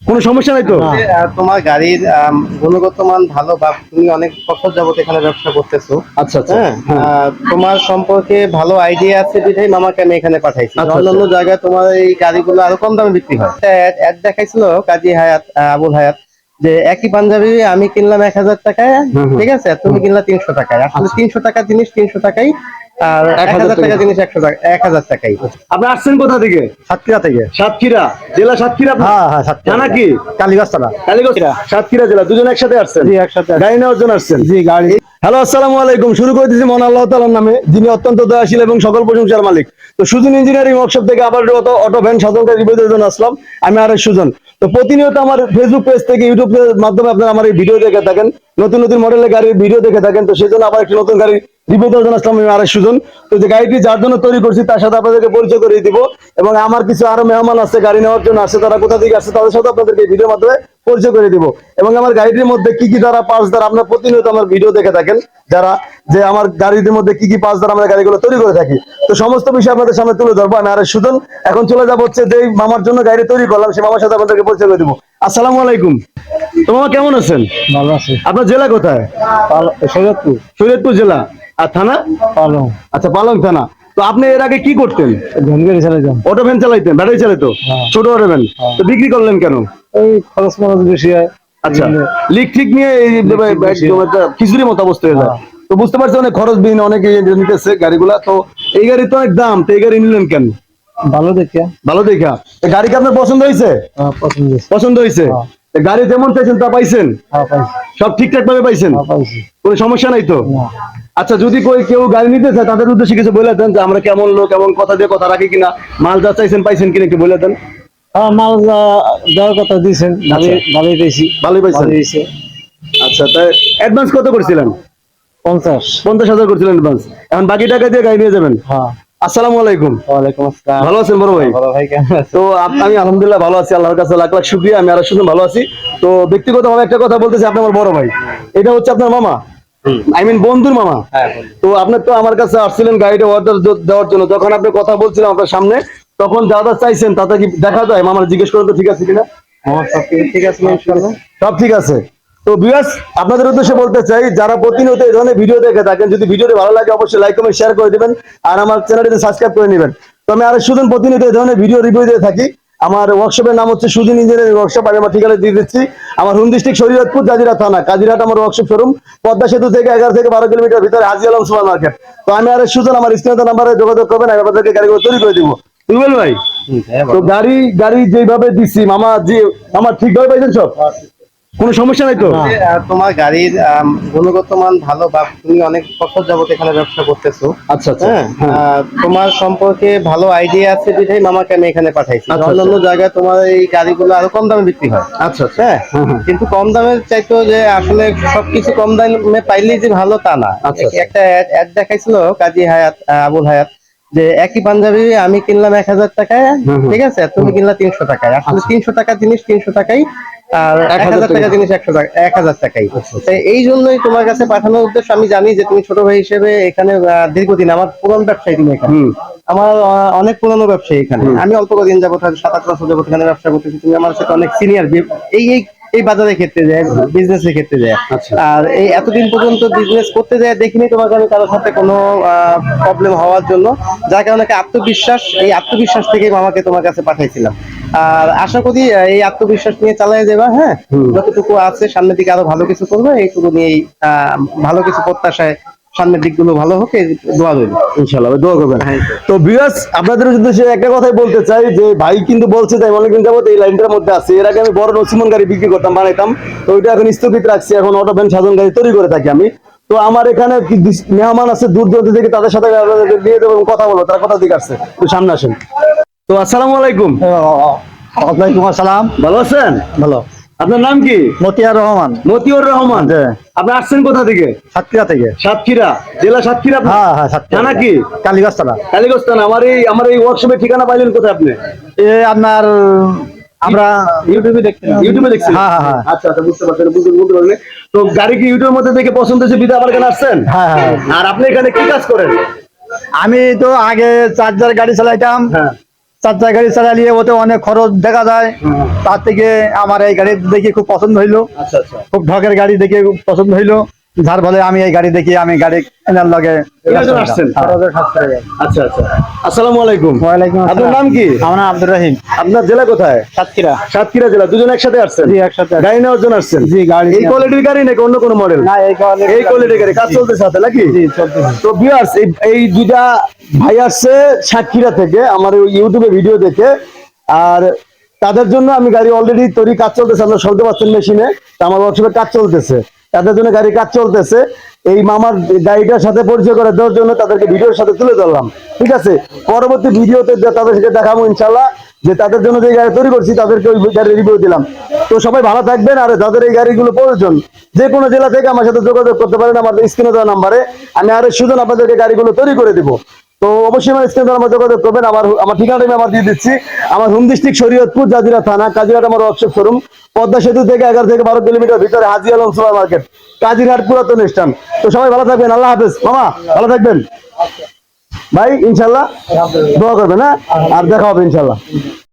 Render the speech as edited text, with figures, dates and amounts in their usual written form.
কোনো সমস্যা নাই তো? তোমার গাড়ির গুণগত মান ভালো, বা তুমি অনেক বছর যাবত এখানে ব্যবসা করতেছো। আচ্ছা আচ্ছা। হ্যাঁ, তোমার সম্পর্কে ভালো আইডিয়া আছে বিধাই মামাকে আমি এখানে পাঠাইছি। আচ্ছা, অন্যান্য আচ্ছা। জায়গায় তোমার এই গাড়িগুলো আরো কম দামে বিক্রি হয়। অ্যাড দেখাইছিল কাজী হায়াত, আবুল হায়াত, যে একই পাঞ্জাবি আমি কিনলাম 1000 টাকায়, হুম, হুম। ঠিক আছে, তুমি কিনলা 300 টাকায়। আসলে আচ্ছা। 300 টাকার জিনিস 300 টাকাই, আর 1000 1000 টাকা। টাকার জিনিস 1000 টাকাই। আপনি আসছেন কোথা থেকে? সাতক্ষীরা থেকে। সাতক্ষীরা জেলা? সাতক্ষীরা আপনি? হ্যাঁ হ্যাঁ, সাতক্ষীরা। থানা কি? কালীগঞ্জ থানা। কালীগঞ্জ। সাতক্ষীরা জেলা। দুজন একসাথে আসছেন? জি, একসাথে। গাড়ি নেওয়ার জন্য আসছেন? জি, গাড়ি। হ্যালো, আসসালামু আলাইকুম। শুরু করে দিয়েছি মহান আল্লাহ তাআলার নামে, যিনি অত্যন্ত দয়াশীল এবং সকল প্রশংসার মালিক। তো সুজন ইঞ্জিনিয়ারিং ওয়ার্কশপ থেকে আবার অটো ভ্যান সাধারণকারী রিভিউর জন্য আসলাম। আমি আর সুজন। তো প্রতিনিয়ত আমার ফেসবুক পেজ থেকে ইউটিউবের মাধ্যমে আপনারা আমার এই ভিডিও দেখে থাকেন, নতুন নতুন মডেলের গাড়ির ভিডিও দেখে থাকেন। তো সেই জন্য আবার একটি নতুন গাড়ি রিভিউ দেওয়ার জন্য আসলাম আমি আর সুজন। তো যে গাড়িটি যার জন্য তৈরি করছি তার সাথে আপনাদেরকে পরিচয় করে দিব, এবং আমার কিছু আরো মেহমান আছে গাড়ি নেওয়ার জন্য আসছে, তারা কোথা থেকে আসছে তাদের সাথে আপনাদেরকে এই ভিডিওর মাধ্যমে পরিচয় করে দিব। এবং আমার গাড়িটির মধ্যে কি কি দ্বারা পার্টস দ্বারা আপনারা প্রতিনিয়ত আমার ভিডিও দেখে থাকেন যারা, যে আমার গাড়িটির মধ্যে কি কি পার্টস দ্বারা আমরা গাড়িগুলো তৈরি করে থাকি। তো সমস্ত বিষয় আপনাদের সামনে তুলে ধরবো আমি আর সুজন। এখন চলে যাবো হচ্ছে যে মামার জন্য গাড়ি তৈরি করলাম, সেই মামার সাথে আপনাদেরকে পরিচয় করে দিব। আসসালামু আলাইকুম। তো মামা কেমন আছেন? ভালো আছে। আপনার জেলা কোথায়? শরীয়তপুর। শরীয়তপুর জেলা। আর থানা? পালং। আচ্ছা, পালং থানা। তো আপনি এর আগে কি করতেন? ভ্যান গাড়ি চালাইতাম। অটো ভ্যান চালাইতেন? ব্যাটারি চালাতো? ছোট অটো ভ্যান। তো বিক্রি করলেন কেন? ওই খরচ মরচ বেশি হয়। আচ্ছা, লিক ঠিক নিয়ে একদম একটা খিচুড়ির মতো অবস্থা হয়ে যায়। তো বুঝতে পারছি অনেক খরচ বিহীন অনেকে নিতেছে গাড়িগুলা। তো এই গাড়ি তো অনেক দাম, তো এই গাড়ি নিলেন কেন? ভালো দেখে। ভালো দেখা। গাড়ি কি আপনার পছন্দ হয়েছে? পছন্দ। পছন্দ হয়েছে। গাড়ি যেমন চাইছেন তা পাইছেন? সব ঠিকঠাক ভাবে পাইছেন? কোনো সমস্যা নাই তো? আচ্ছা, যদি কেউ গাড়ি নিতে চায় তাদের উদ্দেশ্যে কিছু বলে দেন যে আমরা কেমন লোক, এমন কথা দিয়ে কথা রাখি কিনা, মাল যা চাইছেন পাইছেন কিনা একটু বলে দেন। মাল দেওয়ার কথা দিয়েছেন, ভালোই পেয়েছি। ভালোই পাইছেন? আচ্ছা, তাই অ্যাডভান্স কত করছিলেন? 50,000 করছিলেন অ্যাডভান্স। এখন বাকি টাকা দিয়ে গাড়ি নিয়ে যাবেন? হ্যাঁ। আসসালামু আলাইকুম। ওয়ালাইকুম আসসালাম। ভালো আছেন বড় ভাই? বড় ভাই কেমন আছেন? তো আমি আলহামদুলিল্লাহ ভালো আছি, আল্লাহর কাছে লাখ লাখ শুকরিয়া। আমি আর সুজন ভালো আছি। তো ব্যক্তিগতভাবে একটা কথা বলতেছি, আপনি আমার বড় ভাই, এটা হচ্ছে আপনার মামা, আই মিন বন্ধুর মামা। তো আপনার তো আমার কাছে আসছিলেন গাড়িটা অর্ডার দেওয়ার জন্য, যখন আপনি কথা বলছিলাম আপনার সামনে, তখন যা যা চাইছেন তাতে কি দেখা যায়? মামার জিজ্ঞেস করেন তো ঠিক আছে কিনা? সব ঠিক আছে ইনশাআল্লাহ। সব ঠিক আছে। তো ভিউয়ার্স, আপনাদের উদ্দেশ্যে বলতে চাই, যারা প্রতিনিয়ত এই ধরনের ভিডিও দেখে থাকেন, যদি ভিডিওটি ভালো লাগে অবশ্যই লাইক কমেন্ট শেয়ার করে দিবেন, আর আমার চ্যানেলটি সাবস্ক্রাইব করে নেবেন। তো আমি আরো সুজন প্রতিনিয়ত এই ধরনের ভিডিও রিভিউ দিয়ে থাকি। আমার ওয়ার্কশপের নাম হচ্ছে সুজন ইঞ্জিনিয়ারিং ওয়ার্কশপ। আমি আমার ঠিকানা দিয়ে দিচ্ছি। আমার হোম ডিস্ট্রিক্ট শরীয়তপুর, জাজিরা থানা, কাজিরহাট আমার ওয়ার্কশপ শোরুম। পদ্মা সেতু থেকে 11 থেকে 12 কিলোমিটার ভিতরে হাজী আলম সুপার মার্কেট। তো আমি আর সুজন আমার স্ক্রিনে নাম্বারে যোগাযোগ করবেন, আমি আপনাদেরকে গাড়িগুলো তৈরি করে দিব। বুঝলেন ভাই? তো গাড়ি যেভাবে দিচ্ছি মামা, যে মামা ঠিকভাবে পাইছেন সব? কোনো সমস্যা নাই তো? তোমার গাড়ির গুণগত মান ভালো, বা তুমি অনেক বছর যাবত এখানে ব্যবসা করতেছো। আচ্ছা আচ্ছা। তোমার সম্পর্কে ভালো আইডিয়া আছে বিধাই মামাকে আমি এখানে পাঠাইছি। আচ্ছা, অন্যান্য জায়গায় তোমার এই গাড়িগুলো আরো কম দামে বিক্রি হয়। আচ্ছা আচ্ছা। হ্যাঁ, কিন্তু কম দামের চাইতো যে আসলে সবকিছু কম দামে পাইলেই যে ভালো তা না। আচ্ছা। একটা অ্যাড দেখাইছিল কাজী হায়াত, আবুল হায়াত, যে একই পাঞ্জাবি আমি কিনলাম 1000 টাকায়, ঠিক আছে, তুমি কিনলা 300 টাকায়। আসলে 300 টাকার জিনিস 300 টাকাই, আর 1000 টাকার জিনিস 1000 টাকাই। তাই এই জন্যই তোমার কাছে পাঠানোর উদ্দেশ্য। আমি জানি যে তুমি ছোট ভাই হিসেবে এখানে দীর্ঘদিন, আমার পুরান ব্যবসায়ী তুমি এখানে, আমার অনেক পুরানো ব্যবসায়ী এখানে। আমি অল্প কদিন যাবত, 7-8 বছর যাবত এখানে ব্যবসা করতেছি। তুমি আমার সাথে অনেক সিনিয়র এই এই এই বাজারের ক্ষেত্রে যায়, বিজনেসের ক্ষেত্রে যায়। আর এই এতদিন পর্যন্ত বিজনেস করতে যায় দেখিনি তোমাকে আমি কারোর সাথে কোনো প্রবলেম হওয়ার জন্য, যার কারণে এই আত্মবিশ্বাস থেকেই মামাকে তোমার কাছে পাঠাইছিলাম। আর আশা করি এই আত্মবিশ্বাস নিয়ে চালিয়ে যাবা। হ্যাঁ, যতটুকু আছে সামনের দিকে আরো ভালো কিছু করবে, এইটুকু নিয়েই ভালো কিছু প্রত্যাশায় সামনের দিকগুলো ভালো হোক, এই দোয়া রইল। ইনশাআল্লাহ দোয়া করবেন। তো ভিউয়ার্স, আপনাদের উদ্দেশ্যে একটা কথাই বলতে চাই, যে ভাই কিন্তু বলছে যে অনেকদিন যাবত এই লাইনটার মধ্যে আছে। এর আগে আমি বড় নসিমন গাড়ি বিক্রি করতাম, বানাইতাম। তো ওইটা এখন স্থগিত রাখছি, এখন অটো ভ্যান সাধারণ গাড়ি তৈরি করে থাকি আমি। তো আমার এখানে মেহমান আছে দূর দূরান্ত থেকে, তাদের সাথে দিয়ে দেবো এবং কথা বলবো, তারা কথা দিকে আসছে। তো সামনে আসেন। তো আসসালামু আলাইকুম। ওয়ালাইকুম আসসালাম। ভালো আছেন? ভালো। আপনার নাম কি? মতিয়ার রহমান। মতিউর রহমান। আপনি আসছেন কোথা থেকে? সাতক্ষীরা থেকে। সাতক্ষীরা জেলা? সাতক্ষীরা। হ্যাঁ হ্যাঁ, সাতক্ষীরা। থানা কি? কালীগঞ্জ থানা। কালীগঞ্জ থানা। আমার এই ওয়ার্কশপের ঠিকানা পাইলেন কোথায় আপনি? আপনার আমরা ইউটিউবে দেখছি। হ্যাঁ হ্যাঁ হ্যাঁ। আচ্ছা আচ্ছা, বুঝতে পারছেন, বুঝতে পারলেন। তো গাড়ি কি ইউটিউবের মধ্যে দেখে পছন্দ হয়েছে বিধা আমার এখানে আসছেন? হ্যাঁ হ্যাঁ। আর আপনি এখানে কি কাজ করেন? আমি তো আগে চার্জার গাড়ি চালাইতাম। হ্যাঁ। চার গাড়ি চালিয়ে ওতে অনেক খরচ দেখা যায়, তার থেকে আমার এই গাড়ি দেখে খুব পছন্দ হইলো, আচ্ছা আচ্ছা। খুব ঢকের গাড়ি দেখে খুব পছন্দ হইলো, যার ফলে আমি এই গাড়ি দেখি আমি গাড়ি কেনার লগে কিভাবে আসছেন? আচ্ছা আচ্ছা। আসসালামু আলাইকুম। ওয়ালাইকুম আসসালাম। আপনার নাম কি? আমার নাম আব্দুর রহিম। আপনার জেলা কোথায়? সাতক্ষীরা। সাতক্ষীরা জেলা। দুজন একসাথে আসছেন? জি, একসাথে আসছি। গাড়ি নেওয়ার জন্য আসছেন? জি, গাড়ি এই নিয়ে কোয়ালিটির গাড়ি নাকি অন্য কোনো মডেল? না, এই এই কোয়ালিটির গাড়ি। কাজ চলতেছে সাথে নাকি? জি, চলতেছে। তো ভিউয়ার্স, এই দুইটা ভাই আসছে সাতক্ষীরা থেকে আমার ইউটিউবে ভিডিও দেখে, আর তাদের জন্য আমি গাড়ি অলরেডি তৈরি, কাজ চলতেছে, আপনারা শুনতে পাচ্ছেন মেশিনে, আমার ওয়ার্কশপে কাজ চলতেছে, তাদের জন্য গাড়ি কাজ চলতেছে। এই মামার গাড়িটার সাথে পরিচয় করে দেওয়ার জন্য তাদেরকে ভিডিওর সাথে তুলে ধরলাম। ঠিক আছে, পরবর্তী ভিডিওতে তাদের সাথে দেখাবো ইনশাল্লাহ, যে তাদের জন্য যে গাড়ি তৈরি করছি তাদেরকে ওই গাড়ির রিভিউ দিলাম। তো সবাই ভালো থাকবেন, আর যাদের এই গাড়িগুলো প্রয়োজন যে কোনো জেলা থেকে আমার সাথে যোগাযোগ করতে পারেন আমার স্ক্রিনে দেওয়া নাম্বারে। আমি আরো সুজন আপনাদেরকে গাড়িগুলো তৈরি করে দিব। তো অবশ্যই আমার স্ক্রিনে দেওয়া নাম্বার যোগাযোগ করবেন। আমার ঠিকানাটা আমি আমার দিয়ে দিচ্ছি। আমার হোম ডিস্ট্রিক্ট শরীয়তপুর, জাজিরা থানা, কাজিরহাট আমার ওয়ার্কশপ শোরুম। পদ্মা সেতু থেকে 11 থেকে 12 কিলোমিটার ভিতরে হাজি আলম সুপার মার্কেট, কাজিরহাট পুরাতন স্ট্যান্ড। তো সবাই ভালো থাকবেন, আল্লাহ হাফেজ। মামা ভালো থাকবেন ভাই, ইনশাল্লাহ দোয়া করবেন, হ্যাঁ, আর দেখা হবে ইনশাল্লাহ।